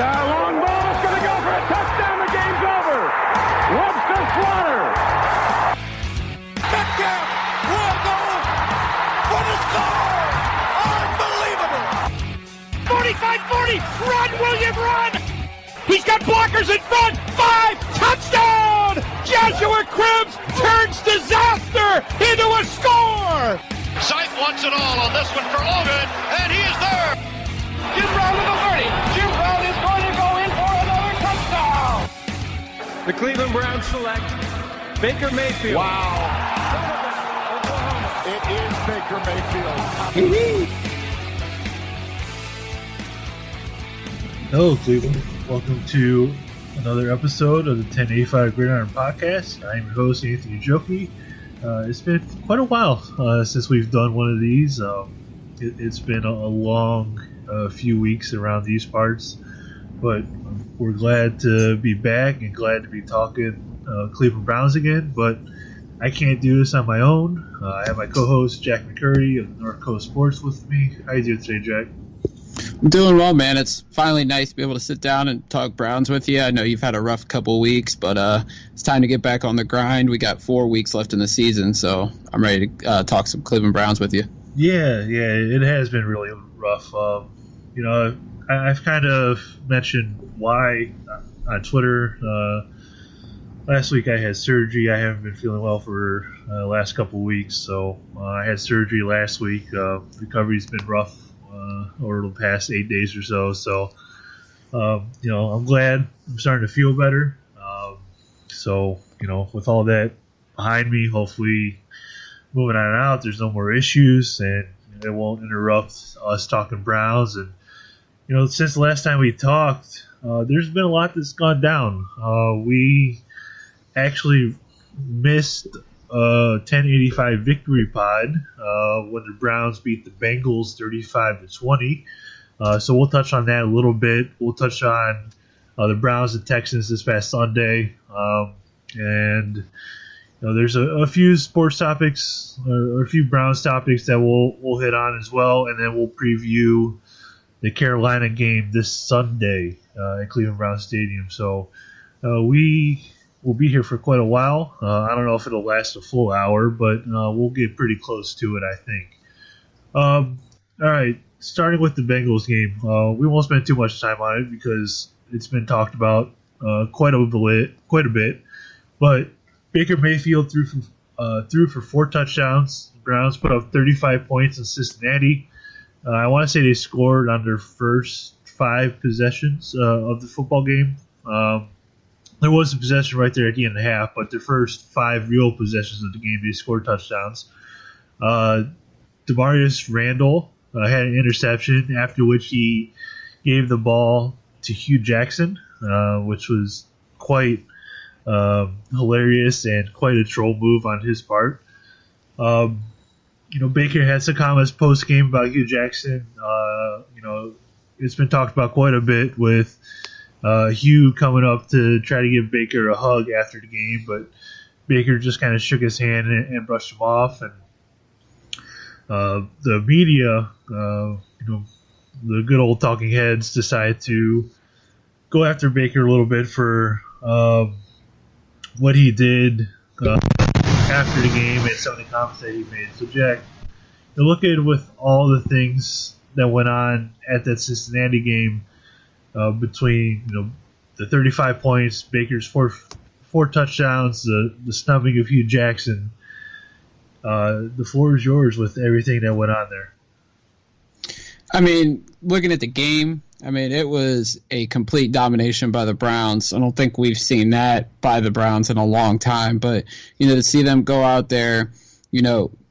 long ball. It's going to go for a touchdown. The game's over. Webster Slaughter. Metcalf will go for the score. Unbelievable. 45-40. Run, William, run. He's got blockers in front. 5. Touchdown. Joshua Cribbs turns disaster into a score. Sight wants it all on this one for Logan, and he is there. Jim Brown to the 30. Jim Brown is going to go in for another touchdown. The Cleveland Browns select Baker Mayfield. Wow. It is Baker Mayfield. Hello, Cleveland. Welcome to another episode of the 1085 Gridiron Podcast. I'm your host, Anthony Joki. It's been quite a while since we've done one of these. It's been a long few weeks around these parts, but we're glad to be back and glad to be talking Cleveland Browns again. But I can't do this on my own. I have my co-host, Jack McCurry of North Coast Sports with me. How you doing today, Jack? I'm doing well, man. It's finally nice to be able to sit down and talk Browns with you. I know you've had a rough couple of weeks, but it's time to get back on the grind. We got 4 weeks left in the season, so I'm ready to talk some Cleveland Browns with you. Yeah, it has been really rough. I've kind of mentioned why on Twitter. Last week I had surgery. I haven't been feeling well for the last couple of weeks, so I had surgery last week. Recovery's been rough over the past 8 days or so. So, I'm glad I'm starting to feel better. With all that behind me, hopefully moving on out, there's no more issues and it won't interrupt us talking Browns. And, since the last time we talked, there's been a lot that's gone down. We actually missed 1085 victory pod when the Browns beat the Bengals 35-20. So we'll touch on that a little bit. We'll touch on the Browns and Texans this past Sunday, and there's a few sports topics or a few Browns topics that we'll hit on as well, and then we'll preview the Carolina game this Sunday at Cleveland Browns Stadium. So we'll be here for quite a while. I don't know if it'll last a full hour, but we'll get pretty close to it, I think. All right, starting with the Bengals game. We won't spend too much time on it because it's been talked about quite a bit. But Baker Mayfield threw for 4 touchdowns. The Browns put up 35 points in Cincinnati. I want to say they scored on their first 5 possessions of the football game. There was a possession right there at the end of the half, but their first 5 real possessions of the game, they scored touchdowns. Demarius Randall had an interception, after which he gave the ball to Hugh Jackson, which was quite hilarious and quite a troll move on his part. Baker had some comments post-game about Hugh Jackson. It's been talked about quite a bit with Hugh coming up to try to give Baker a hug after the game, but Baker just kind of shook his hand and brushed him off. And the media, the good old talking heads, decided to go after Baker a little bit for what he did after the game and some of the comments that he made. So, Jack, looking with all the things that went on at that Cincinnati game, between the 35 points, Baker's four touchdowns, the snubbing of Hugh Jackson, the floor is yours with everything that went on there. I mean, looking at the game, it was a complete domination by the Browns. I don't think we've seen that by the Browns in a long time. But, to see them go out there,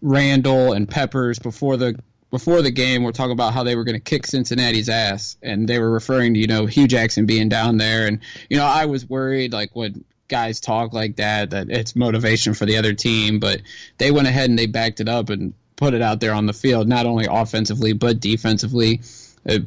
Randall and Peppers before the game were talking about how they were going to kick Cincinnati's ass. And they were referring to, Hugh Jackson being down there. And, I was worried, when guys talk like that it's motivation for the other team. But they went ahead and they backed it up and put it out there on the field, not only offensively but defensively.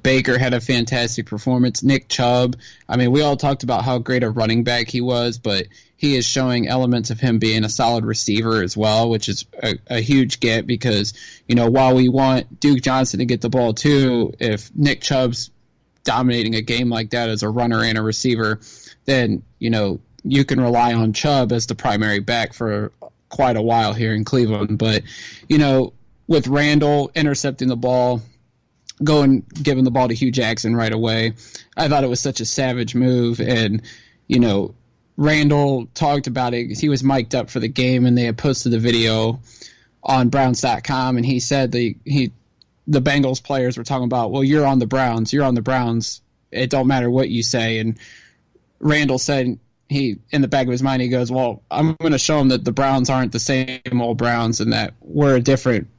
Baker had a fantastic performance. Nick Chubb, we all talked about how great a running back he was, but he is showing elements of him being a solid receiver as well, which is a huge get because, while we want Duke Johnson to get the ball too, if Nick Chubb's dominating a game like that as a runner and a receiver, then, you can rely on Chubb as the primary back for quite a while here in Cleveland. But, with Randall intercepting the ball, giving the ball to Hugh Jackson right away, I thought it was such a savage move. And, Randall talked about it. He was mic'd up for the game, and they had posted the video on Browns.com, and he said the Bengals players were talking about, well, you're on the Browns. It don't matter what you say. And Randall said, in the back of his mind, he goes, well, I'm going to show them that the Browns aren't the same old Browns and that we're a different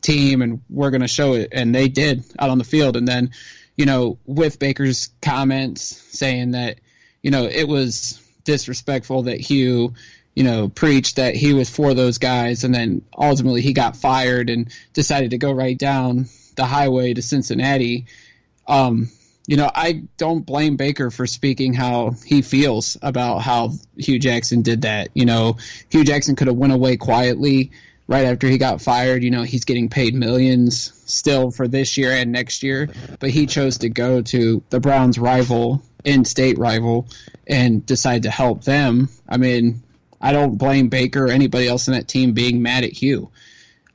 team, and we're going to show it. And they did out on the field. And then, with Baker's comments saying that, it was disrespectful that Hugh, preached that he was for those guys, and then ultimately he got fired and decided to go right down the highway to Cincinnati. I don't blame Baker for speaking how he feels about how Hugh Jackson did that. Hugh Jackson could have went away quietly right after he got fired. He's getting paid millions still for this year and next year, but he chose to go to the Browns' rival, in-state rival, and decide to help them. I mean, I don't blame Baker or anybody else in that team being mad at Hugh.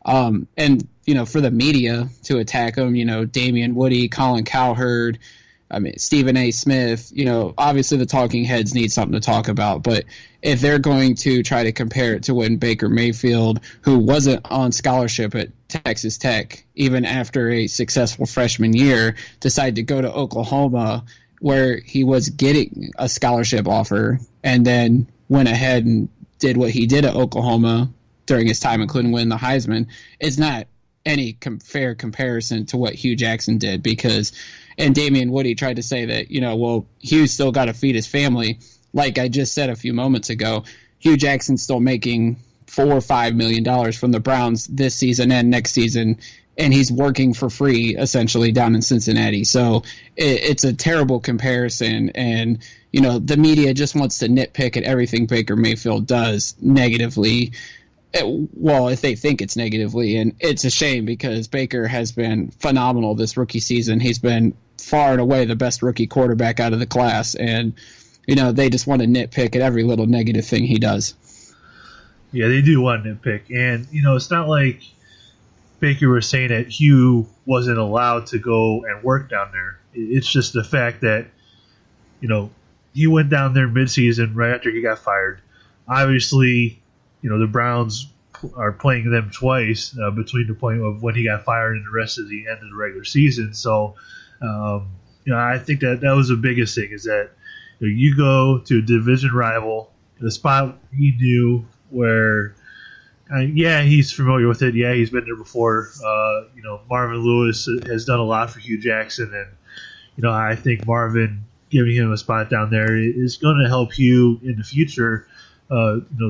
And, for the media to attack him, Damian Woody, Colin Cowherd, Stephen A. Smith, obviously the talking heads need something to talk about. But if they're going to try to compare it to when Baker Mayfield, who wasn't on scholarship at Texas Tech, even after a successful freshman year, decided to go to Oklahoma, where he was getting a scholarship offer, and then went ahead and did what he did at Oklahoma during his time, including winning the Heisman, it's not any fair comparison to what Hugh Jackson did. And Damian Woody tried to say that, well, Hugh still got to feed his family. Like I just said a few moments ago, Hugh Jackson's still making $4 or $5 million from the Browns this season and next season, and he's working for free essentially down in Cincinnati. So it's a terrible comparison, and the media just wants to nitpick at everything Baker Mayfield does negatively. Well, if they think it's negatively, and it's a shame because Baker has been phenomenal this rookie season. He's been far and away the best rookie quarterback out of the class, and they just want to nitpick at every little negative thing he does. Yeah, they do want to nitpick, and it's not like Baker was saying that Hugh wasn't allowed to go and work down there. It's just the fact that he went down there midseason right after he got fired. Obviously, the Browns are playing them twice between the point of when he got fired and the rest of the end of the regular season. So, I think that was the biggest thing is that you go to a division rival, the spot he knew where, he's familiar with it. Yeah, he's been there before. Marvin Lewis has done a lot for Hugh Jackson, and I think Marvin giving him a spot down there is going to help Hugh in the future.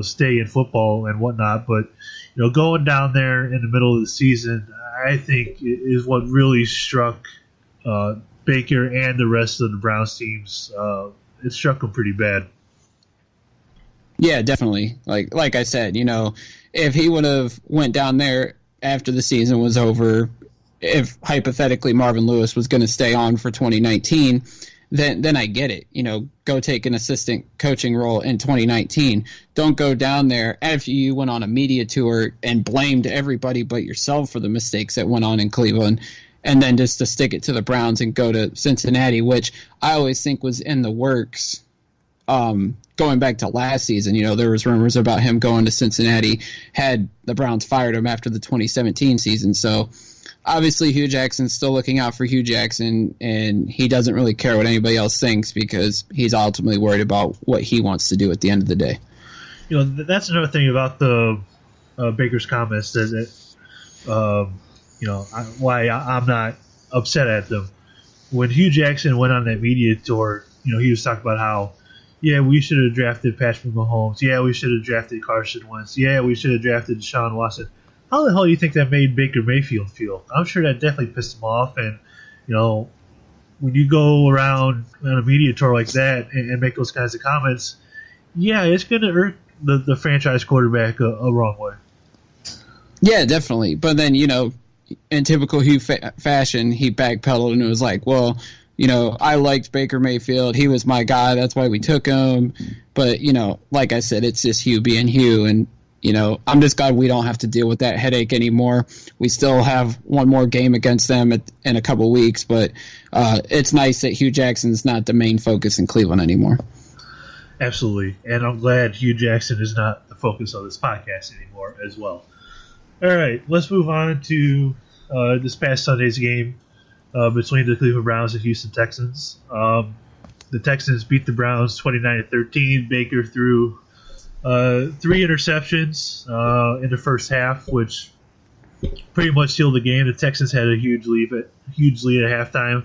Stay in football and whatnot, but going down there in the middle of the season, I think is what really struck Baker and the rest of the Browns teams. It struck them pretty bad. Yeah, definitely. Like I said, if he would have went down there after the season was over, if hypothetically Marvin Lewis was going to stay on for 2019. Then I get it. Go take an assistant coaching role in 2019. Don't go down there after you went on a media tour and blamed everybody but yourself for the mistakes that went on in Cleveland, and then just to stick it to the Browns and go to Cincinnati, which I always think was in the works. Going back to last season, there was rumors about him going to Cincinnati had the Browns fired him after the 2017 season. So obviously, Hugh Jackson's still looking out for Hugh Jackson, and he doesn't really care what anybody else thinks because he's ultimately worried about what he wants to do at the end of the day. That's another thing about the Baker's comments that why I'm not upset at them. When Hugh Jackson went on that media tour, he was talking about how, we should have drafted Patrick Mahomes. Yeah, we should have drafted Carson Wentz. Yeah, we should have drafted Deshaun Watson. How the hell do you think that made Baker Mayfield feel? I'm sure that definitely pissed him off. And, when you go around on a media tour like that and make those kinds of comments, it's going to hurt the franchise quarterback a wrong way. Yeah, definitely. But then, in typical Hugh fashion, he backpedaled and it was like, well, I liked Baker Mayfield. He was my guy. That's why we took him. But, like I said, it's just Hugh being Hugh. And, I'm just glad we don't have to deal with that headache anymore. We still have one more game against them in a couple weeks. But it's nice that Hugh Jackson's not the main focus in Cleveland anymore. Absolutely. And I'm glad Hugh Jackson is not the focus of this podcast anymore as well. All right, let's move on to this past Sunday's game between the Cleveland Browns and Houston Texans. The Texans beat the Browns 29-13. Baker threw 3 interceptions in the first half, which pretty much sealed the game. The Texans had a huge lead at halftime.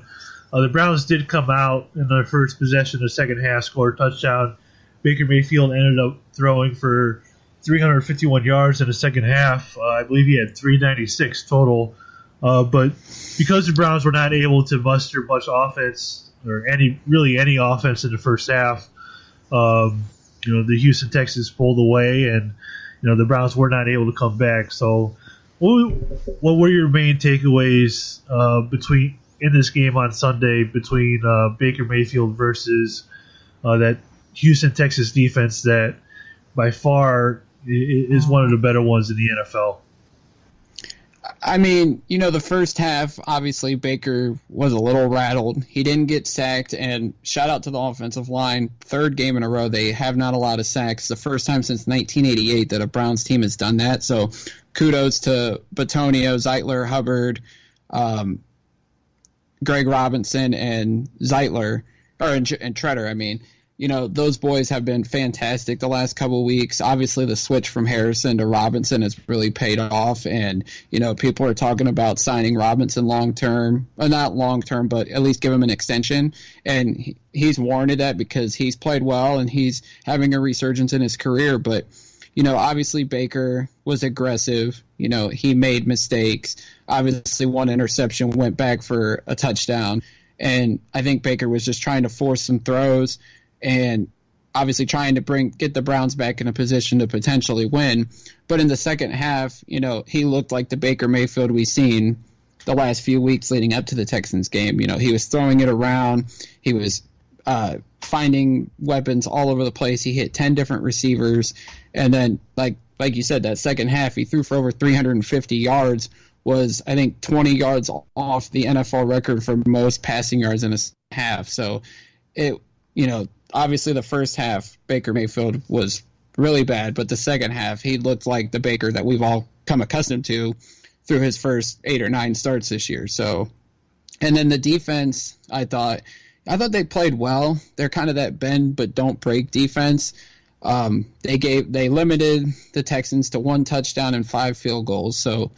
The Browns did come out in their first possession of the second half, scored a touchdown. Baker Mayfield ended up throwing for 351 yards in the second half. I believe he had 396 total. But because the Browns were not able to muster much offense or any offense in the first half, the Houston Texans pulled away, and the Browns were not able to come back. So, what were your main takeaways in this game on Sunday between Baker Mayfield versus that Houston Texans defense that by far is one of the better ones in the NFL? I mean, the first half, obviously Baker was a little rattled. He didn't get sacked, and shout out to the offensive line. 3rd game in a row, they have not allowed a sack. It's the first time since 1988 that a Browns team has done that. So kudos to Bitonio, Zeitler, Hubbard, Greg Robinson, and Zeitler, and Treader, I mean. Those boys have been fantastic the last couple of weeks. Obviously, the switch from Harrison to Robinson has really paid off. And, people are talking about signing Robinson long-term. Not long-term, but at least give him an extension. And he's warranted that because he's played well and he's having a resurgence in his career. But, obviously Baker was aggressive. He made mistakes. Obviously, one interception went back for a touchdown. And I think Baker was just trying to force some throws and obviously trying to get the Browns back in a position to potentially win. But in the second half, he looked like the Baker Mayfield we've seen the last few weeks leading up to the Texans game. He was throwing it around. He was finding weapons all over the place. He hit 10 different receivers. And then, like you said, that second half, he threw for over 350 yards, was, I think, 20 yards off the NFL record for most passing yards in a half. So, obviously the first half, Baker Mayfield was really bad, but the second half, he looked like the Baker that we've all come accustomed to through his first 8 or 9 starts this year. So, and then the defense, I thought they played well. They're kind of that bend but don't break defense. They limited the Texans to 1 touchdown and 5 field goals. So,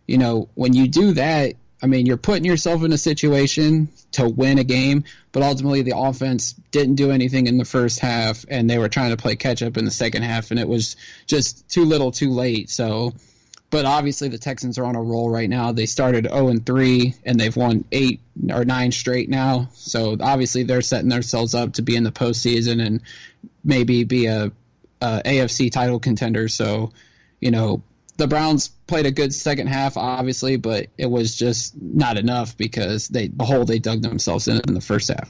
when you do that, I mean, you're putting yourself in a situation to win a game, but ultimately the offense didn't do anything in the first half, and they were trying to play catch-up in the second half, and it was just too little too late. So, but obviously the Texans are on a roll right now. They started 0-3, and they've won 8 or 9 straight now. So obviously they're setting themselves up to be in the postseason and maybe be a AFC title contender. So, the Browns played a good second half, obviously, but it was just not enough because they dug themselves in the first half.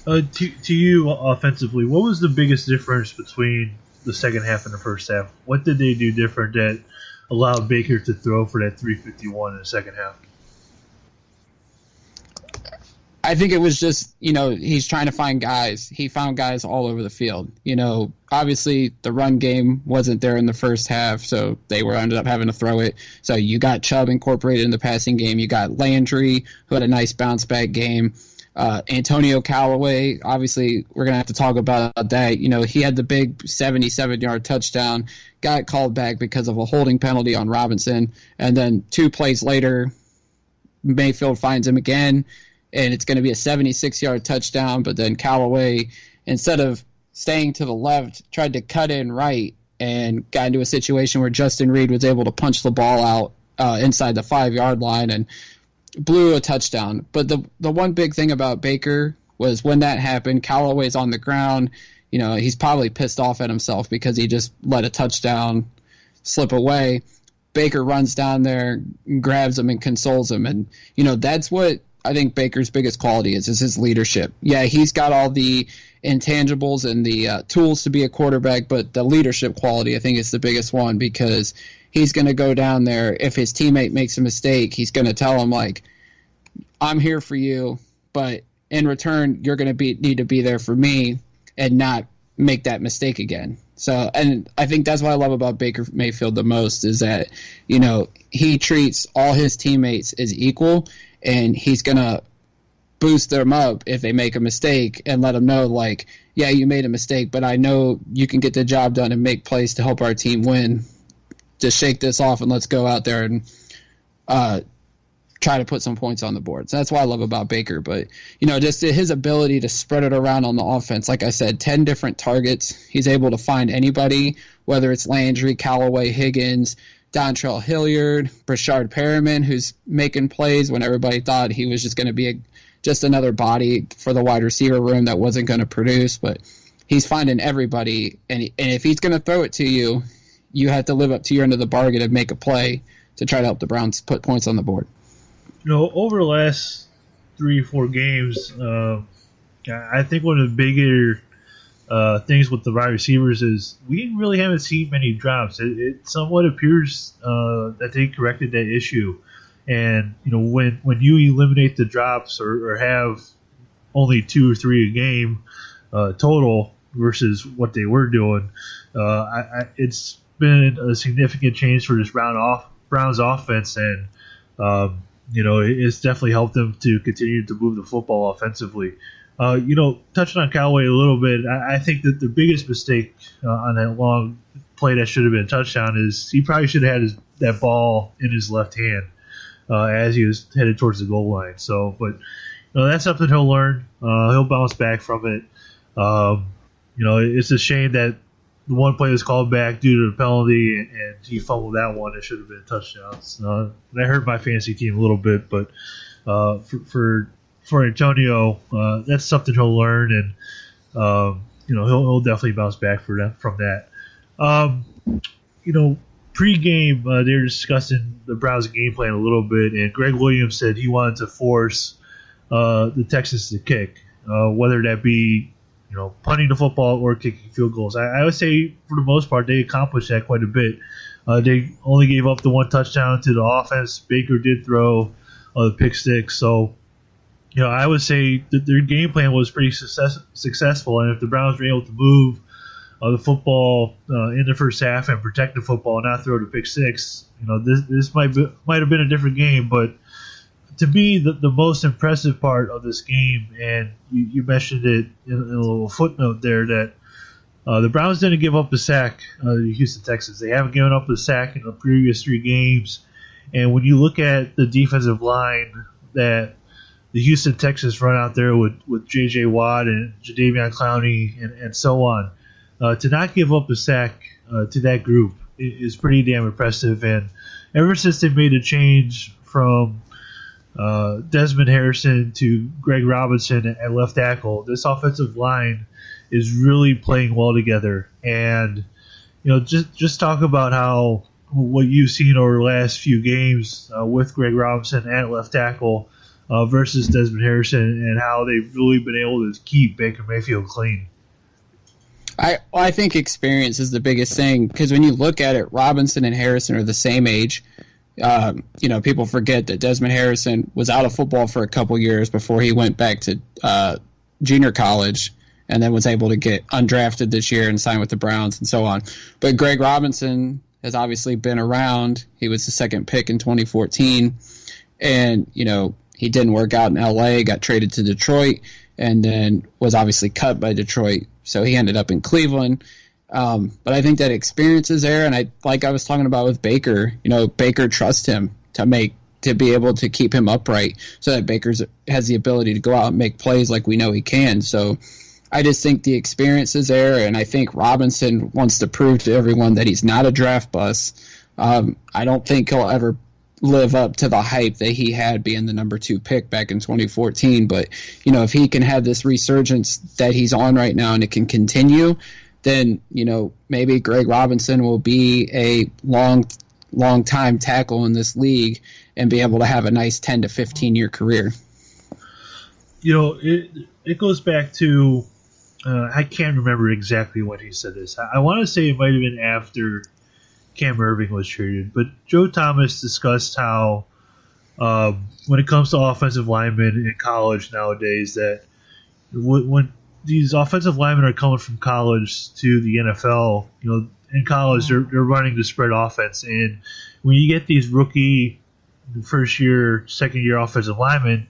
To you, offensively, what was the biggest difference between the second half and the first half? What did they do different that allowed Baker to throw for that 351 in the second half? I think it was just, he's trying to find guys. He found guys all over the field. Obviously the run game wasn't there in the first half, so they ended up having to throw it. So you got Chubb incorporated in the passing game. You got Landry, who had a nice bounce-back game. Antonio Callaway, obviously we're going to have to talk about that. He had the big 77-yard touchdown, got called back because of a holding penalty on Robinson. And then 2 plays later, Mayfield finds him again, and it's going to be a 76-yard touchdown, but then Callaway, instead of staying to the left, tried to cut in right and got into a situation where Justin Reed was able to punch the ball out inside the 5-yard line and blew a touchdown. But the one big thing about Baker was when that happened, Callaway's on the ground. He's probably pissed off at himself because he just let a touchdown slip away. Baker runs down there, grabs him, and consoles him. And, that's what I think Baker's biggest quality is his leadership. Yeah, he's got all the intangibles and the tools to be a quarterback, but the leadership quality, I think, is the biggest one, because he's going to go down there. If his teammate makes a mistake, he's going to tell him, like, I'm here for you, but in return, you're going to need to be there for me and not make that mistake again. So, and I think that's what I love about Baker Mayfield the most, is that, you know, he treats all his teammates as equal, and he's going to boost them up if they make a mistake and let them know, like, yeah, you made a mistake, but I know you can get the job done and make plays to help our team win. Just shake this off and let's go out there and try to put some points on the board. So that's what I love about Baker. But, you know, just his ability to spread it around on the offense. Like I said, 10 different targets. He's able to find anybody, whether it's Landry, Callaway, Higgins, Dontrell Hilliard, Brashard Perriman, who's making plays when everybody thought he was just going to be just another body for the wide receiver room that wasn't going to produce. But he's finding everybody. And if he's going to throw it to you, you have to live up to your end of the bargain and make a play to try to help the Browns put points on the board. You know, over the last 3 or 4 games, I think one of the bigger things with the wide receivers is we really haven't seen many drops. It somewhat appears that they corrected that issue. And, you know, when you eliminate the drops or have only 2 or 3 a game total versus what they were doing, it's been a significant change for this Browns offense, and you know, it's definitely helped them to continue to move the football offensively. You know, touching on Callaway a little bit, I think that the biggest mistake on that long play that should have been a touchdown is he probably should have had that ball in his left hand as he was headed towards the goal line. So, but you know, that's something he'll learn. He'll bounce back from it. You know, it's a shame that the one play was called back due to the penalty, and he fumbled that one. It should have been touchdowns. That hurt my fantasy team a little bit, but for Antonio, that's something he'll learn, and you know, he'll definitely bounce back from that. You know, pre-game, they were discussing the Browns' game plan a little bit, and Greg Williams said he wanted to force the Texans to kick, whether that be, you know, punting the football or kicking field goals. I would say for the most part they accomplished that quite a bit. They only gave up the 1 touchdown to the offense. Baker did throw the pick six. So, you know, I would say that their game plan was pretty successful. And if the Browns were able to move the football in the first half and protect the football and not throw the pick six, you know, this might have been a different game. But to me, the most impressive part of this game, and you mentioned it in a little footnote there, that the Browns didn't give up a sack to the Houston Texans. They haven't given up a sack in the previous 3 games. And when you look at the defensive line that the Houston Texans run out there with J.J. Watt and Jadeveon Clowney and so on, to not give up a sack to that group is pretty damn impressive. And ever since they made a change from Desmond Harrison to Greg Robinson at left tackle, this offensive line is really playing well together. And, you know, just talk about how what you've seen over the last few games with Greg Robinson at left tackle versus Desmond Harrison, and how they've really been able to keep Baker Mayfield clean. I think experience is the biggest thing, because when you look at it, Robinson and Harrison are the same age. You know, people forget that Desmond Harrison was out of football for a couple years before he went back to junior college, and then was able to get undrafted this year and sign with the Browns and so on. But Greg Robinson has obviously been around. He was the 2nd pick in 2014, and, you know, he didn't work out in L.A., got traded to Detroit, and then was obviously cut by Detroit. So he ended up in Cleveland. But I think that experience is there, and like I was talking about with Baker, you know, Baker trusts him to be able to keep him upright, so that Baker has the ability to go out and make plays like we know he can. So I just think the experience is there, and I think Robinson wants to prove to everyone that he's not a draft bust. I don't think he'll ever live up to the hype that he had being the number 2 pick back in 2014. But, you know, if he can have this resurgence that he's on right now and it can continue, then, you know, maybe Greg Robinson will be a long time tackle in this league and be able to have a nice 10 to 15 year career. it goes back to I can't remember exactly when he said this. I want to say it might have been after Cam Irving was traded, but Joe Thomas discussed how when it comes to offensive linemen in college nowadays, that when these offensive linemen are coming from college to the NFL, in college they're running the spread offense, and when you get these rookie first year, second year offensive linemen,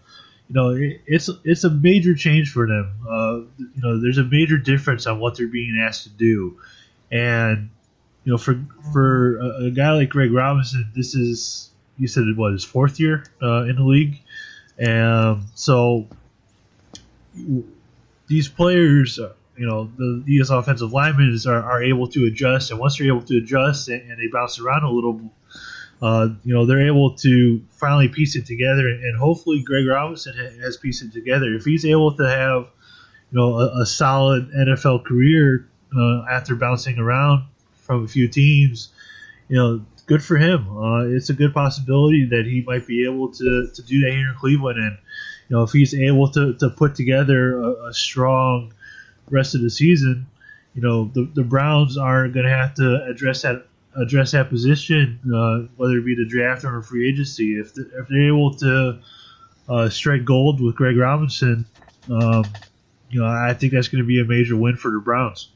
it's a major change for them. There's a major difference on what they're being asked to do, and for a guy like Greg Robinson, this is, you said it was his fourth year in the league, and so these players, these offensive linemen are able to adjust, and once they're able to adjust and they bounce around a little, they're able to finally piece it together, and hopefully Greg Robinson has pieced it together. If he's able to have, a solid NFL career after bouncing around from a few teams, good for him. It's a good possibility that he might be able to do that here in Cleveland, and if he's able to put together a strong rest of the season, the Browns aren't going to have to address that position, whether it be the draft or free agency. If they're able to strike gold with Greg Robinson, I think that's going to be a major win for the Browns.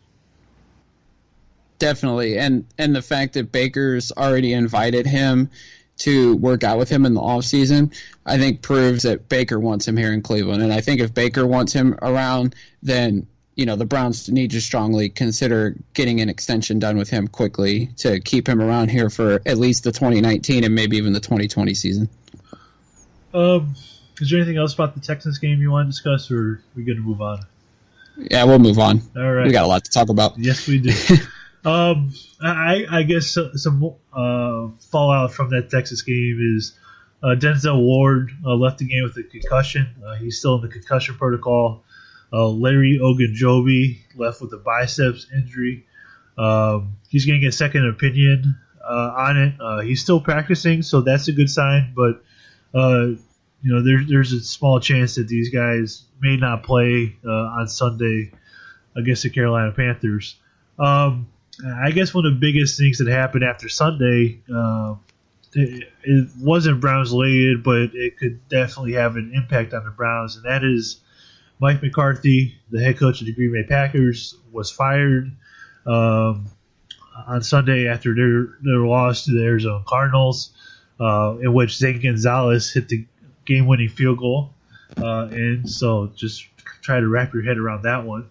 Definitely, and the fact that Baker's already invited him to work out with him in the offseason, I think proves that Baker wants him here in Cleveland. And I think if Baker wants him around, then the Browns need to strongly consider getting an extension done with him quickly to keep him around here for at least the 2019 and maybe even the 2020 season. Is there anything else about the Texans game you want to discuss, or are we going to move on? Yeah, we'll move on. All right. We got a lot to talk about. Yes, we do. I guess some fallout from that Texas game is Denzel Ward left the game with a concussion. He's still in the concussion protocol. Larry Ogunjobi left with a biceps injury. He's getting a second opinion on it. He's still practicing, so that's a good sign. But there's a small chance that these guys may not play on Sunday against the Carolina Panthers. I guess one of the biggest things that happened after Sunday, it wasn't Browns related, but it could definitely have an impact on the Browns, and that is Mike McCarthy, the head coach of the Green Bay Packers, was fired on Sunday after their loss to the Arizona Cardinals, in which Zane Gonzalez hit the game-winning field goal. And so just try to wrap your head around that one.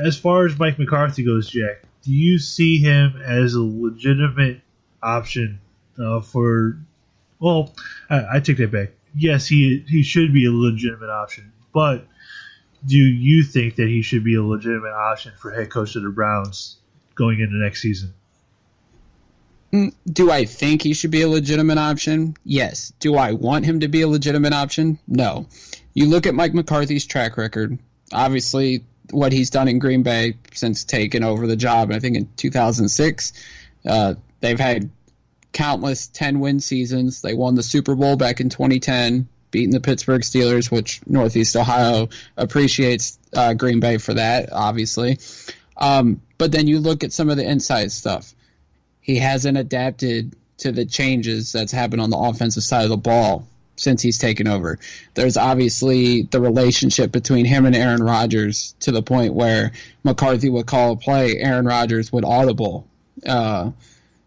As far as Mike McCarthy goes, Jack, do you see him as a legitimate option for – well, I take that back. Yes, he should be a legitimate option, but do you think that he should be a legitimate option for head coach of the Browns going into next season? Do I think he should be a legitimate option? Yes. Do I want him to be a legitimate option? No. You look at Mike McCarthy's track record, obviously what he's done in Green Bay since taking over the job, I think in 2006. They've had countless 10-win seasons. They won the Super Bowl back in 2010, beating the Pittsburgh Steelers, which Northeast Ohio appreciates Green Bay for that, obviously. But then you look at some of the inside stuff. He hasn't adapted to the changes that's happened on the offensive side of the ball since he's taken over. There's obviously the relationship between him and Aaron Rodgers to the point where McCarthy would call a play, Aaron Rodgers would audible.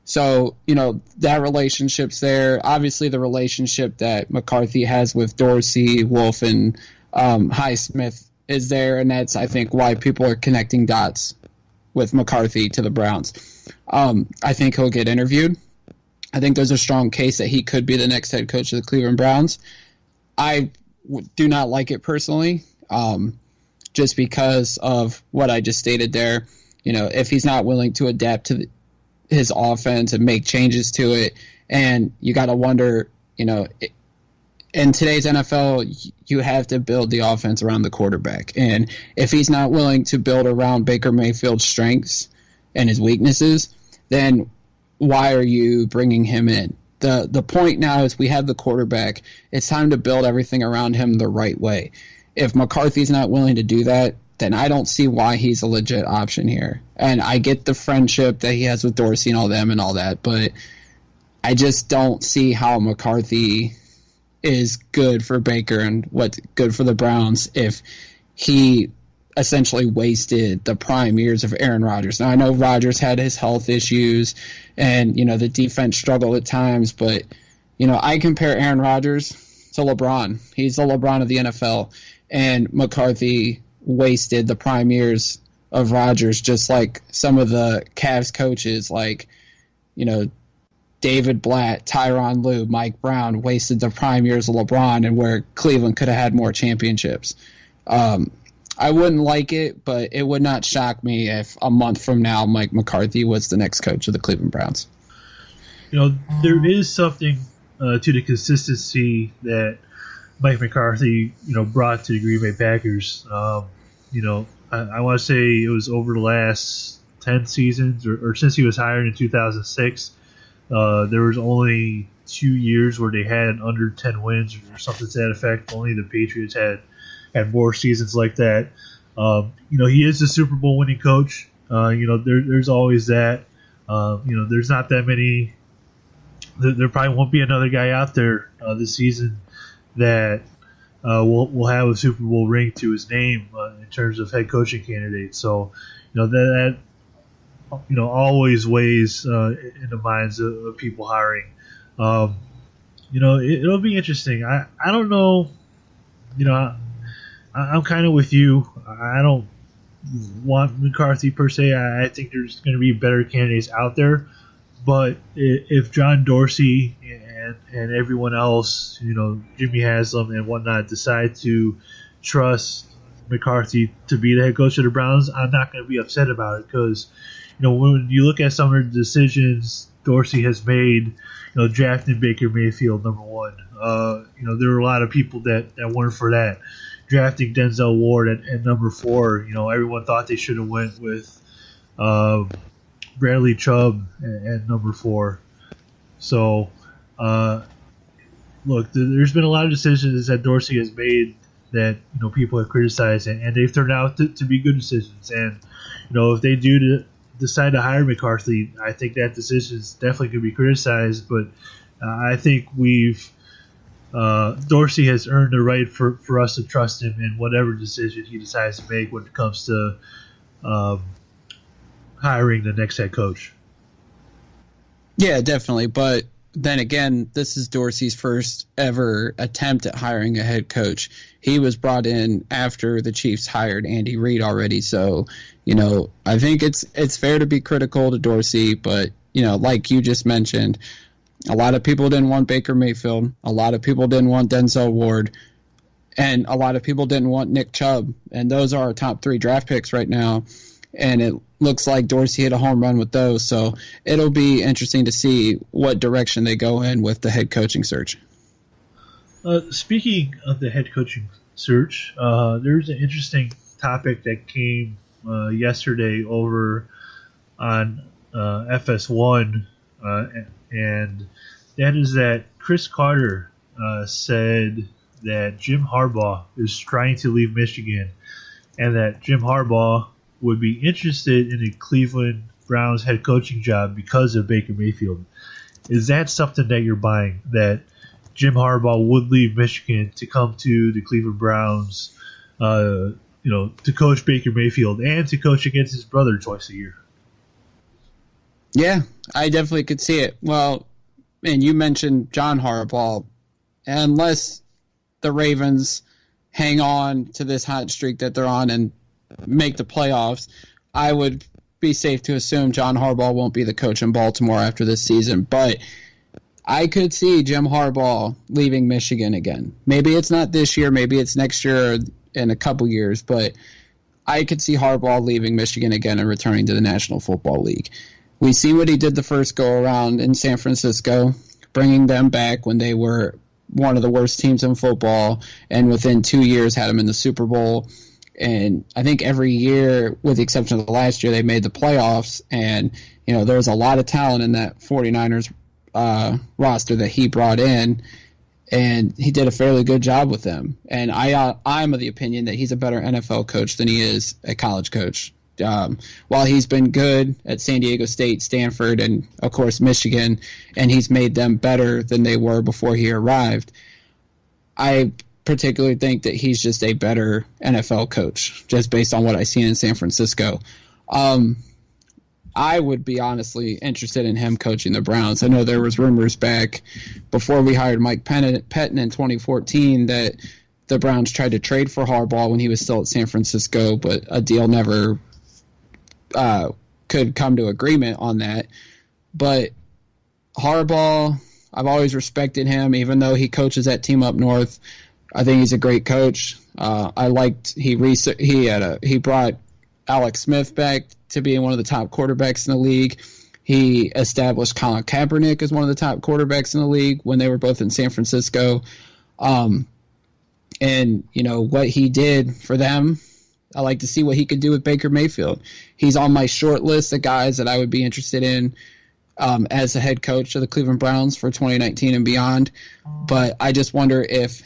So, that relationship's there. Obviously, the relationship that McCarthy has with Dorsey, Wolf, and Highsmith is there, and that's, I think, why people are connecting dots with McCarthy to the Browns. I think he'll get interviewed. I think there's a strong case that he could be the next head coach of the Cleveland Browns. I do not like it personally, just because of what I just stated there. If he's not willing to adapt to his offense and make changes to it, and you got to wonder, in today's NFL, you have to build the offense around the quarterback. And if he's not willing to build around Baker Mayfield's strengths and his weaknesses, then why are you bringing him in? The point now is we have the quarterback. It's time to build everything around him the right way. If McCarthy's not willing to do that, then I don't see why he's a legit option here. And I get the friendship that he has with Dorsey and all them and all that, but I just don't see how McCarthy is good for Baker and what's good for the Browns if he essentially wasted the prime years of Aaron Rodgers. Now, I know Rodgers had his health issues and, the defense struggled at times, but, I compare Aaron Rodgers to LeBron. He's the LeBron of the NFL, and McCarthy wasted the prime years of Rodgers, just like some of the Cavs coaches, like, David Blatt, Tyronn Lue, Mike Brown wasted the prime years of LeBron, and where Cleveland could have had more championships. I wouldn't like it, but it would not shock me if a month from now Mike McCarthy was the next coach of the Cleveland Browns. There is something to the consistency that Mike McCarthy, brought to the Green Bay Packers. I want to say it was over the last 10 seasons, or since he was hired in 2006. There was only 2 years where they had under 10 wins or something to that effect. Only the Patriots had more seasons like that. He is a Super Bowl winning coach. There's always that. There's not that many. There probably won't be another guy out there this season that will have a Super Bowl ring to his name in terms of head coaching candidates. So, that always weighs in the minds of people hiring. It'll be interesting. I don't know. I'm kind of with you. I don't want McCarthy per se. I think there's going to be better candidates out there. But if John Dorsey and everyone else, Jimmy Haslam and whatnot, decide to trust McCarthy to be the head coach of the Browns, I'm not going to be upset about it because, when you look at some of the decisions Dorsey has made, drafting Baker Mayfield, number one, there were a lot of people that weren't for that. Drafting Denzel Ward at number 4, everyone thought they should have went with Bradley Chubb at number 4. So, look, there's been a lot of decisions that Dorsey has made that people have criticized, and they've turned out to be good decisions. And if they do decide to hire McCarthy, I think that decision is definitely going to be criticized. But I think Dorsey has earned the right for us to trust him in whatever decision he decides to make when it comes to hiring the next head coach. Yeah, definitely. But then again, this is Dorsey's first ever attempt at hiring a head coach. He was brought in after the Chiefs hired Andy Reid already. So, I think it's fair to be critical to Dorsey, but, like you just mentioned, a lot of people didn't want Baker Mayfield. A lot of people didn't want Denzel Ward. And a lot of people didn't want Nick Chubb. And those are our top 3 draft picks right now. And it looks like Dorsey hit a home run with those. So it'll be interesting to see what direction they go in with the head coaching search. Speaking of the head coaching search, there's an interesting topic that came yesterday over on FS1, and that is that Chris Carter said that Jim Harbaugh is trying to leave Michigan, and that Jim Harbaugh would be interested in a Cleveland Browns head coaching job because of Baker Mayfield. Is that something that you're buying, that Jim Harbaugh would leave Michigan to come to the Cleveland Browns, to coach Baker Mayfield and to coach against his brother twice a year? Yeah, I definitely could see it. Well, and you mentioned John Harbaugh. Unless the Ravens hang on to this hot streak that they're on and make the playoffs, I would be safe to assume John Harbaugh won't be the coach in Baltimore after this season. But I could see Jim Harbaugh leaving Michigan again. Maybe it's not this year, maybe it's next year or in a couple years, but I could see Harbaugh leaving Michigan again and returning to the National Football League. We see what he did the first go-around in San Francisco, bringing them back when they were one of the worst teams in football, and within 2 years had them in the Super Bowl. And I think every year, with the exception of the last year, they made the playoffs. And, there was a lot of talent in that 49ers roster that he brought in, and he did a fairly good job with them. And I'm of the opinion that he's a better NFL coach than he is a college coach. While he's been good at San Diego State, Stanford, and, of course, Michigan, and he's made them better than they were before he arrived, I particularly think that he's just a better NFL coach, just based on what I've seen in San Francisco. I would be honestly interested in him coaching the Browns. I know there was rumors back before we hired Mike Pettin in 2014 that the Browns tried to trade for Harbaugh when he was still at San Francisco, but a deal never could come to agreement on that. But Harbaugh, I've always respected him, even though he coaches that team up north. I think he's a great coach. I liked he brought Alex Smith back to being one of the top quarterbacks in the league. He established Colin Kaepernick as one of the top quarterbacks in the league when they were both in San Francisco. And, what he did for them, I like to see what he could do with Baker Mayfield. He's on my short list of guys that I would be interested in as the head coach of the Cleveland Browns for 2019 and beyond. But I just wonder if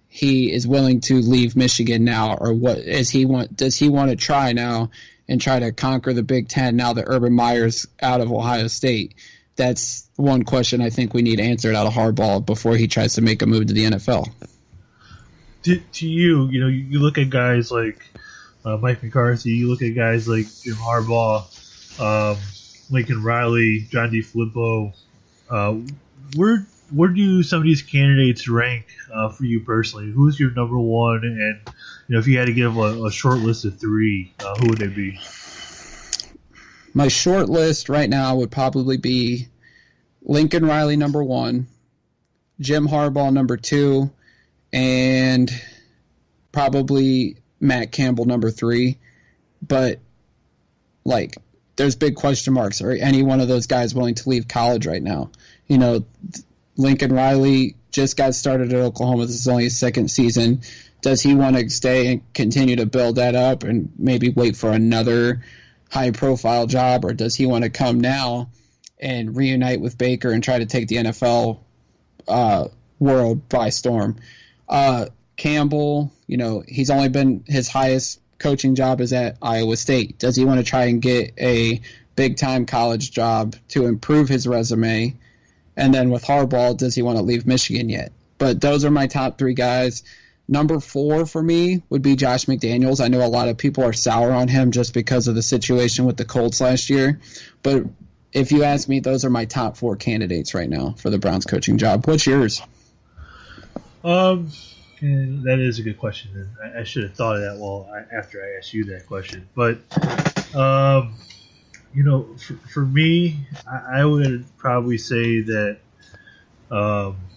he is willing to leave Michigan now, or does he want to try now and try to conquer the Big Ten now that Urban Meyer's out of Ohio State? That's one question I think we need answered out of Harbaugh before he tries to make a move to the NFL. To you, you look at guys like Mike McCarthy, you look at guys like Jim Harbaugh, Lincoln Riley, John DeFilippo. Where do some of these candidates rank for you personally? Who's your number one? And if you had to give a short list of three, who would they be? My short list right now would probably be Lincoln Riley number one, Jim Harbaugh number two, and probably Matt Campbell number three. But there's big question marks. Are any one of those guys willing to leave college right now? Lincoln Riley just got started at Oklahoma. This is only his second season. Does he want to stay and continue to build that up and maybe wait for another high-profile job, or does he want to come now and reunite with Baker and try to take the NFL world by storm? Campbell, he's only been his highest coaching job is at Iowa State. Does he want to try and get a big-time college job to improve his resume? And then with Harbaugh, does he want to leave Michigan yet? But those are my top three guys. Number four for me would be Josh McDaniels. I know a lot of people are sour on him just because of the situation with the Colts last year. But if you ask me, those are my top four candidates right now for the Browns coaching job. What's yours? That is a good question. I should have thought of that after I asked you that question. But for me, I would probably say that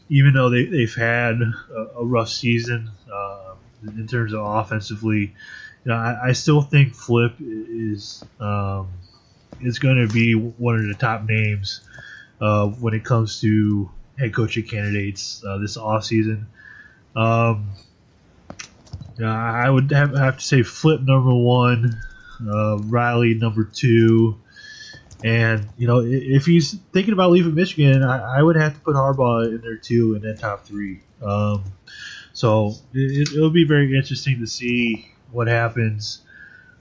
even though they've had a rough season in terms of offensively, I still think Flip is going to be one of the top names when it comes to head coaching candidates this offseason. I would have to say Flip number one, Riley number two. And, if he's thinking about leaving Michigan, I would have to put Harbaugh in there, too, in that top three. So it'll be very interesting to see what happens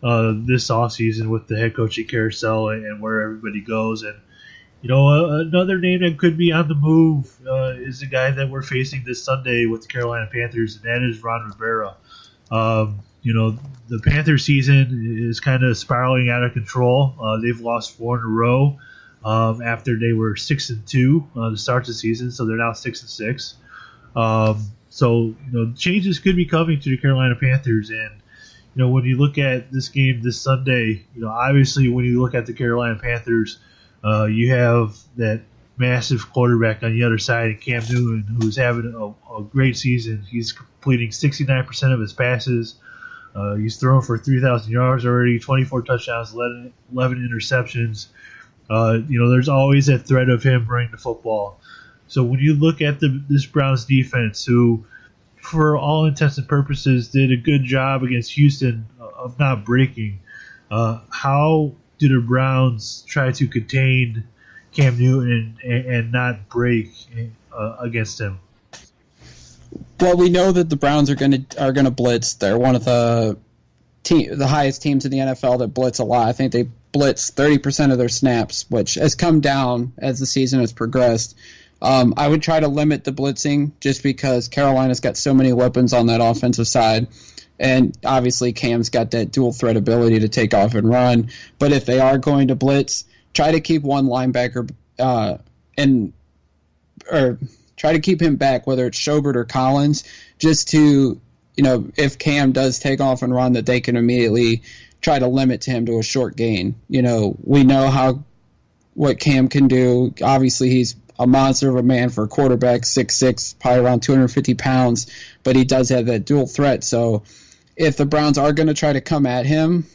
this offseason with the head coaching carousel and where everybody goes. And, another name that could be on the move is the guy that we're facing this Sunday with the Carolina Panthers, and that is Ron Rivera. The Panthers season is kind of spiraling out of control. They've lost 4 in a row after they were 6-2 to start the season, so they're now 6-6. So changes could be coming to the Carolina Panthers, and when you look at this game this Sunday, obviously when you look at the Carolina Panthers, you have that massive quarterback on the other side, in Cam Newton, who's having a great season. He's completing 69% of his passes. He's thrown for 3,000 yards already, 24 touchdowns, 11 interceptions. There's always that threat of him running the football. So when you look at this Browns defense, who, for all intents and purposes, did a good job against Houston of not breaking, how do the Browns try to contain Cam Newton and not break against him? Well, we know that the Browns are gonna blitz. They're one of the highest teams in the NFL that blitz a lot. I think they blitz 30% of their snaps, which has come down as the season has progressed. I would try to limit the blitzing just because Carolina's got so many weapons on that offensive side. And obviously Cam's got that dual threat ability to take off and run. But if they are going to blitz, try to keep one linebacker or try to keep him back, whether it's Schobert or Collins, just to, if Cam does take off and run, that they can immediately try to limit him to a short gain. We know what Cam can do. Obviously, he's a monster of a man for a quarterback, 6'6", probably around 250 pounds, but he does have that dual threat. So if the Browns are going to try to come at him,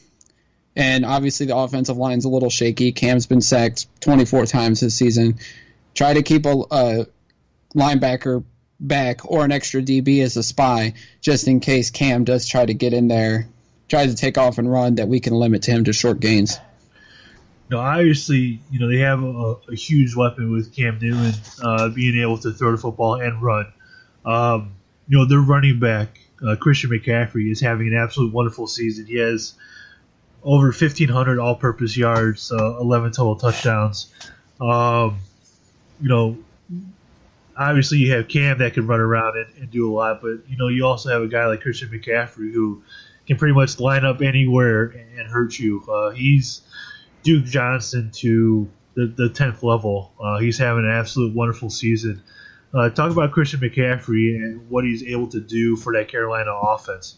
and obviously the offensive line's a little shaky, Cam's been sacked 24 times this season, try to keep a linebacker back or an extra DB as a spy, just in case Cam does try to get in there, tries to take off and run, that we can limit him to short gains. Obviously, they have a huge weapon with Cam Newton being able to throw the football and run. Their running back, Christian McCaffrey, is having an absolute wonderful season. He has over 1,500 all-purpose yards, 11 total touchdowns. Obviously you have Cam that can run around and do a lot, but you also have a guy like Christian McCaffrey who can pretty much line up anywhere and hurt you. He's Duke Johnson to the 10th level. He's having an absolute wonderful season. Talk about Christian McCaffrey and what he's able to do for that Carolina offense.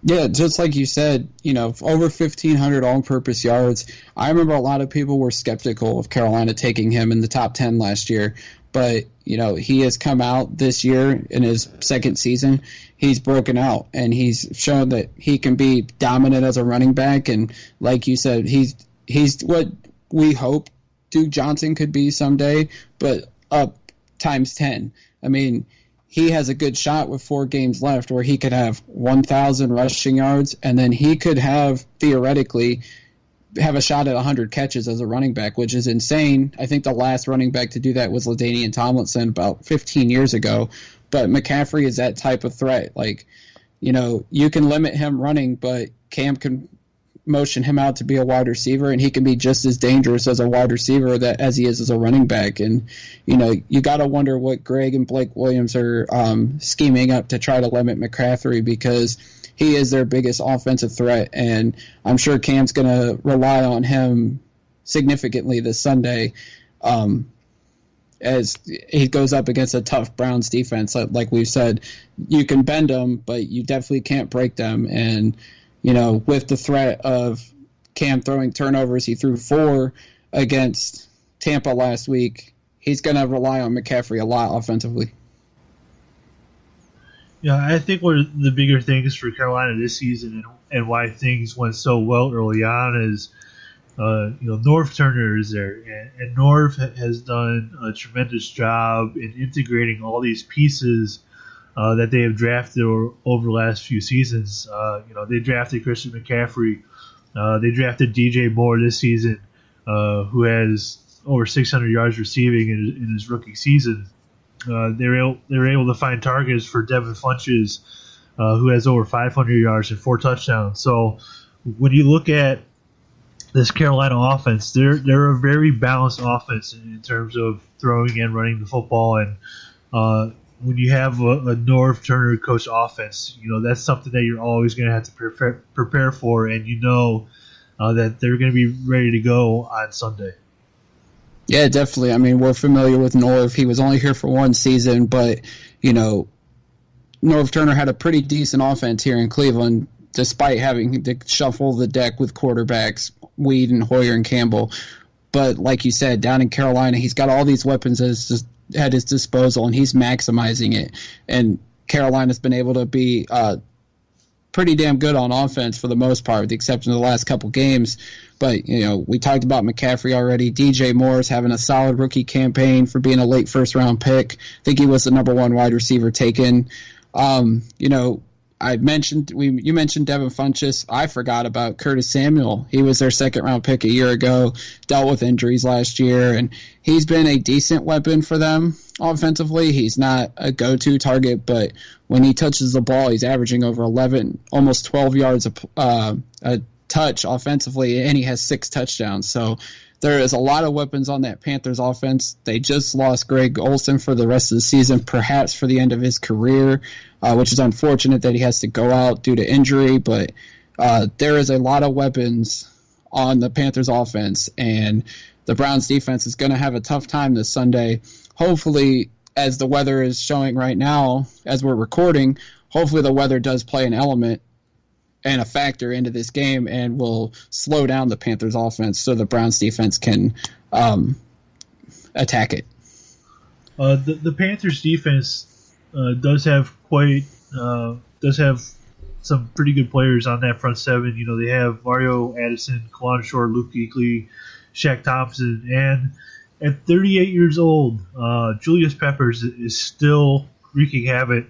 Yeah, just like you said, over 1,500 all-purpose yards. I remember a lot of people were skeptical of Carolina taking him in the top 10 last year. But, he has come out this year in his second season. He's broken out, and he's shown that he can be dominant as a running back. And like you said, he's what we hope Duke Johnson could be someday, but up times 10. I mean, he has a good shot with 4 games left where he could have 1,000 rushing yards, and then he could have, theoretically, have a shot at 100 catches as a running back, which is insane. I think the last running back to do that was LaDainian Tomlinson about 15 years ago. But McCaffrey is that type of threat. You can limit him running, but Cam can motion him out to be a wide receiver, and he can be just as dangerous as a wide receiver as he is as a running back. And, you got to wonder what Greg and Blake Williams are scheming up to try to limit McCaffrey, because he is their biggest offensive threat, and I'm sure Cam's going to rely on him significantly this Sunday as he goes up against a tough Browns defense. Like we've said, you can bend them, but you definitely can't break them. And, with the threat of Cam throwing turnovers, he threw 4 against Tampa last week. He's going to rely on McCaffrey a lot offensively. Yeah, I think one of the bigger things for Carolina this season and why things went so well early on is, Norv Turner is there, and Norv has done a tremendous job in integrating all these pieces that they have drafted over the last few seasons. They drafted Christian McCaffrey, they drafted DJ Moore this season, who has over 600 yards receiving in his rookie season. They were able to find targets for Devin Funchess, who has over 500 yards and 4 touchdowns. So when you look at this Carolina offense, they're a very balanced offense in terms of throwing and running the football. And when you have a Norv Turner coach offense, that's something that you're always going to have to prepare for, and that they're going to be ready to go on Sunday. Yeah, definitely. I mean, we're familiar with Norv. He was only here for 1 season, but, Norv Turner had a pretty decent offense here in Cleveland, despite having to shuffle the deck with quarterbacks, Weed and Hoyer and Campbell. But like you said, down in Carolina, he's got all these weapons at his disposal, and he's maximizing it. And Carolina's been able to be pretty damn good on offense for the most part, with the exception of the last couple games. But, we talked about McCaffrey already. DJ Moore's having a solid rookie campaign for being a late first-round pick. I think he was the number 1 wide receiver taken. you mentioned Devin Funchess. I forgot about Curtis Samuel. He was their second-round pick a year ago, dealt with injuries last year, and he's been a decent weapon for them offensively. He's not a go-to target, but when he touches the ball, he's averaging over 11, almost 12 yards a touch offensively, and he has 6 touchdowns. So there is a lot of weapons on that Panthers offense. They just lost Greg Olsen for the rest of the season, perhaps for the end of his career, which is unfortunate that he has to go out due to injury. But there is a lot of weapons on the Panthers offense, and the Browns defense is going to have a tough time this Sunday. Hopefully, as the weather is showing right now, as we're recording, hopefully the weather does play an element and a factor into this game and will slow down the Panthers offense so the Browns defense can attack it. The Panthers defense does have some pretty good players on that front seven. You know, they have Mario Addison, Kalon Shore, Luke Kuechly, Shaq Thompson, and at 38 years old, Julius Peppers is still wreaking havoc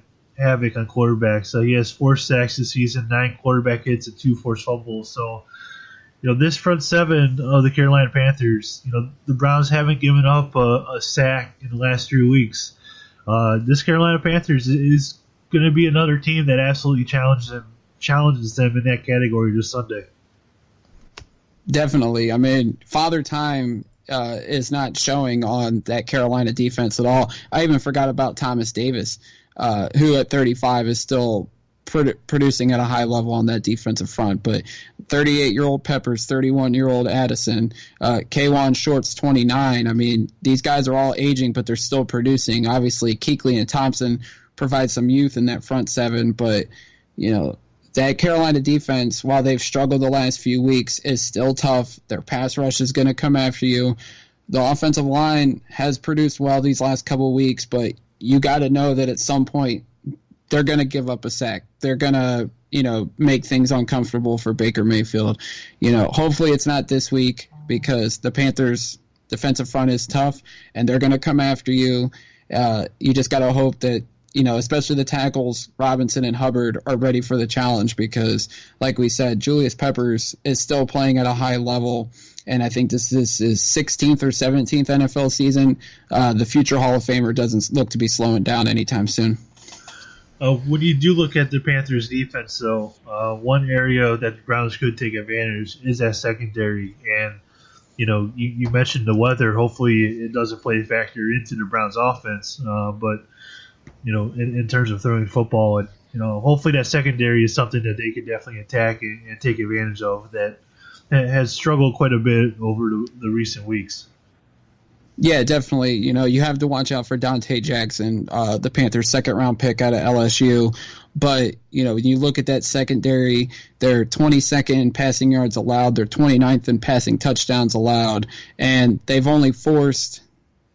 on quarterbacks. So he has 4 sacks this season, 9 quarterback hits, and 2 forced fumbles. So, you know, this front seven of the Carolina Panthers, you know, the Browns haven't given up a sack in the last 3 weeks. This Carolina Panthers is going to be another team that absolutely challenges them in that category this Sunday. Definitely. I mean, Father Time is not showing on that Carolina defense at all. I even forgot about Thomas Davis, who at 35 is still producing at a high level on that defensive front. But 38-year-old Peppers, 31-year-old Addison, Kawan Short's 29. I mean, these guys are all aging, but they're still producing. Obviously, Kuechly and Thompson provide some youth in that front seven, but, you know, that Carolina defense, while they've struggled the last few weeks, is still tough. Their pass rush is going to come after you. The offensive line has produced well these last couple of weeks, but you got to know that at some point they're going to give up a sack. They're going to, you know, make things uncomfortable for Baker Mayfield. You know, hopefully it's not this week because the Panthers' defensive front is tough and they're going to come after you. You just got to hope that, you know, especially the tackles, Robinson and Hubbard, are ready for the challenge because, like we said, Julius Peppers is still playing at a high level, and I think this is his 16th or 17th NFL season. The future Hall of Famer doesn't look to be slowing down anytime soon. When you do look at the Panthers' defense, though, one area that the Browns could take advantage is that secondary. And, you know, you mentioned the weather. Hopefully it doesn't play a factor into the Browns' offense, but you know, in terms of throwing football, and you know, hopefully that secondary is something that they can definitely attack and take advantage of that has struggled quite a bit over the recent weeks. Yeah, definitely. You know, you have to watch out for Dante Jackson, the Panthers' second-round pick out of LSU. But, you know, when you look at that secondary, they're 22nd in passing yards allowed, they're 29th in passing touchdowns allowed, and they've only forced –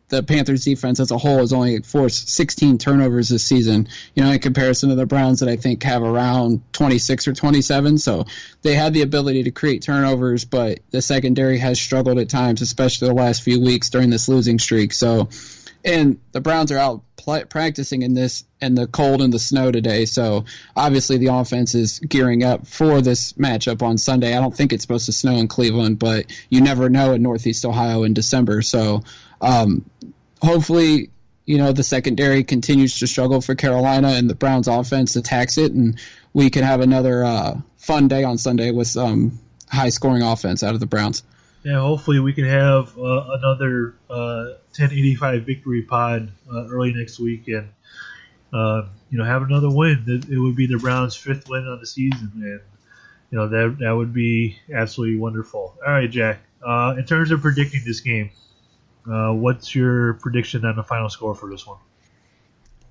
the Panthers defense as a whole has only forced 16 turnovers this season, you know, in comparison to the Browns that I think have around 26 or 27. So they had the ability to create turnovers, but the secondary has struggled at times, especially the last few weeks during this losing streak. So, and the Browns are out practicing in the cold and the snow today. So obviously the offense is gearing up for this matchup on Sunday. I don't think it's supposed to snow in Cleveland, but you never know in Northeast Ohio in December. So, hopefully, you know, the secondary continues to struggle for Carolina and the Browns offense attacks it, and we can have another fun day on Sunday with some high-scoring offense out of the Browns. Yeah, hopefully we can have another 1085 victory pod early next week and, you know, have another win. It would be the Browns' 5th win on the season, and, you know, that would be absolutely wonderful. All right, Jack, in terms of predicting this game, what's your prediction on the final score for this one?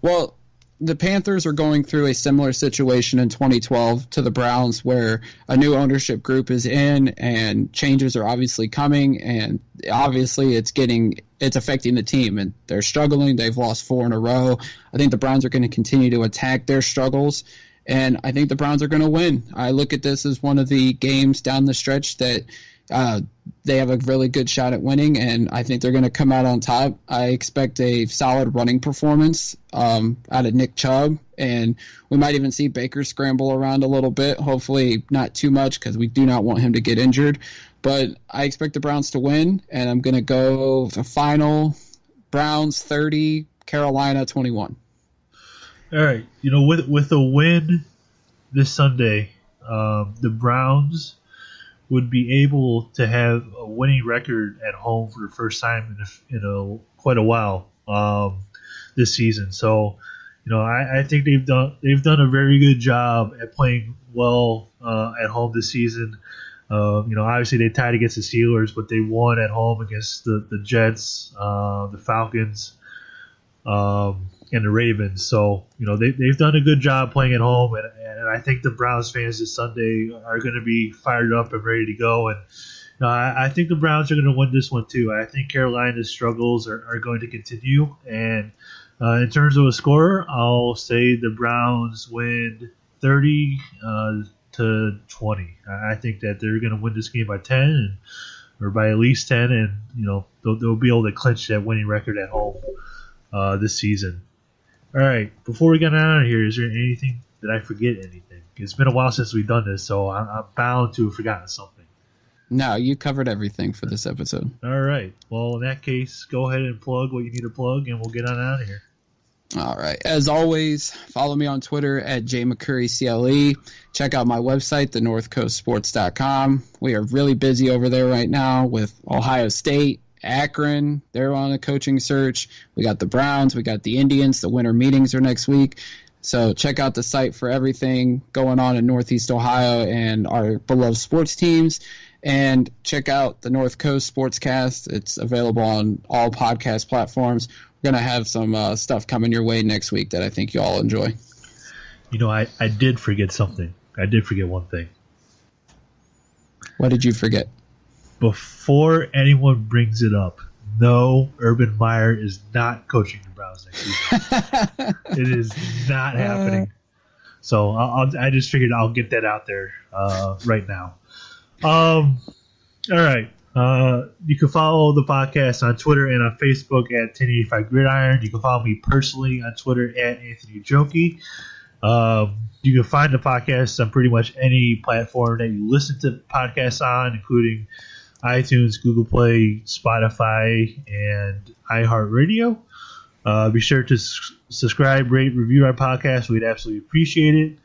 Well, the Panthers are going through a similar situation in 2012 to the Browns where a new ownership group is in and changes are obviously coming, and obviously it's affecting the team, and they're struggling. They've lost 4 in a row. I think the Browns are going to continue to attack their struggles, and I think the Browns are going to win. I look at this as one of the games down the stretch that They have a really good shot at winning, and I think they're going to come out on top. I expect a solid running performance out of Nick Chubb, and we might even see Baker scramble around a little bit. Hopefully not too much because we do not want him to get injured. But I expect the Browns to win, and I'm going to go the final Browns 30, Carolina 21. All right. With a win this Sunday, the Browns would be able to have a winning record at home for the first time in quite a while this season. So, I think they've done a very good job at playing well at home this season. Obviously they tied against the Steelers, but they won at home against the Jets, the Falcons, and the Ravens. So, they've done a good job playing at home, and I think the Browns fans this Sunday are going to be fired up and ready to go. And I think the Browns are going to win this one too. I think Carolina's struggles are going to continue. And in terms of a score, I'll say the Browns win 30 to 20. I think that they're going to win this game by 10 or by at least 10, and they'll be able to clinch that winning record at home this season. All right, before we get out of here, is there anything? Did I forget anything? It's been a while since we've done this, so I'm bound to have forgotten something. No, you covered everything for this episode. All right. Well, in that case, go ahead and plug what you need to plug, and we'll get on out of here. All right. As always, follow me on Twitter at jmccurrycle. Check out my website, thenorthcoastsports.com. We are really busy over there right now with Ohio State, Akron. They're on a coaching search. We got the Browns. We got the Indians. The winter meetings are next week. So check out the site for everything going on in Northeast Ohio and our beloved sports teams. And check out the North Coast Sportscast. It's available on all podcast platforms. We're going to have some stuff coming your way next week that I think you all enjoy. I did forget something. I did forget one thing. What did you forget? Before anyone brings it up, no, Urban Meyer is not coaching the Browns next season. It is not happening. So I just figured I'll get that out there right now. All right. You can follow the podcast on Twitter and on Facebook at 1085 Gridiron. You can follow me personally on Twitter at Anthony Joki. You can find the podcast on pretty much any platform that you listen to podcasts on, including iTunes, Google Play, Spotify, and iHeartRadio. Be sure to subscribe, rate, review our podcast. We'd absolutely appreciate it.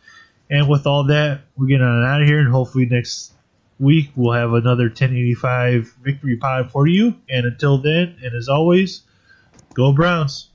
And with all that, we're getting on out of here, and hopefully next week we'll have another 1085 victory pod for you. And until then, and as always, go Browns.